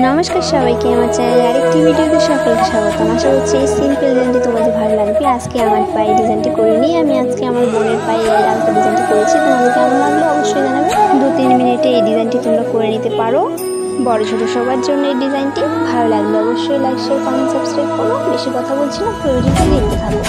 নমস্কার সবাইকে আমার চ্যানেলে আরেকটি ভিডিওতে সকলকে স্বাগতম। আশা করছি এই সিম্পল ডিজাইনটি তোমাদের ভালো লাগবে। আজকে আমার পায়ে ডিজাইনটি করে নিয়ে আমি আজকে আমার বোনের পায়ে এই আলতা ডিজাইনটি করেছি। তোমাদের কেমন লাগলো অবশ্যই জানাবে। 2-3 মিনিটে এই ডিজাইনটি তোমরা করে নিতে পারো। বড় ছোট সবার জন্য এই ডিজাইনটি ভালো লাগলে অবশ্যই লাইক শেয়ার কমেন্ট সাবস্ক্রাইব করো। বেশি কথা বলছি না, ভিডিওটি দেখতে থাকো।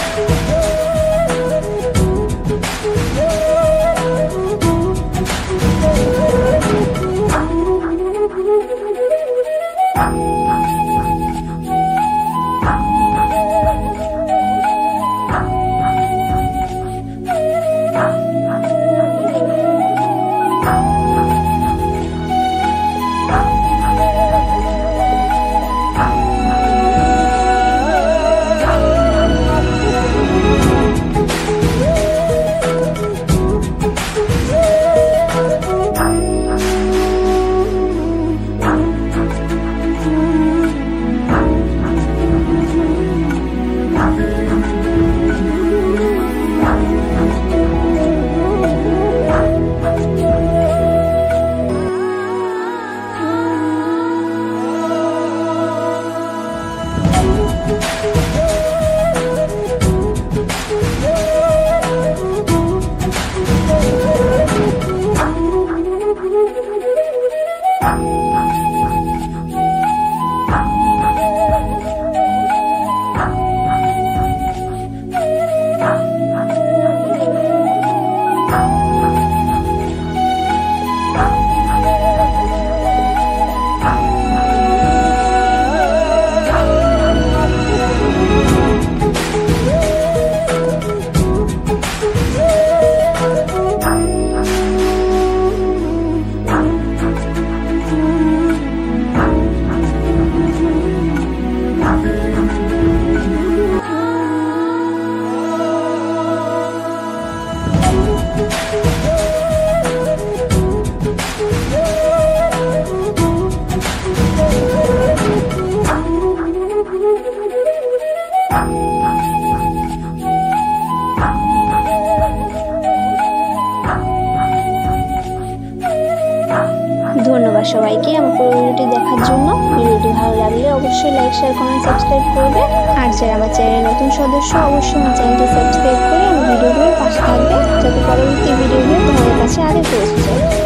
ধন্যবাদ সবাইকে আমার পুরো ভিডিওটি দেখার জন্য। ভিডিওটি ভালো লাগলে অবশ্যই লাইক শেয়ার কমেন্ট সাবস্ক্রাইব করবে। আর যারা আমার চ্যানেলের নতুন সদস্য অবশ্যই আমার চ্যানেলটি সাবস্ক্রাইব করে আমার ভিডিওগুলোর পাশে থাকবে, যাতে পরবর্তী ভিডিওগুলো তোমাদের কাছে আগে পৌঁছে যায়।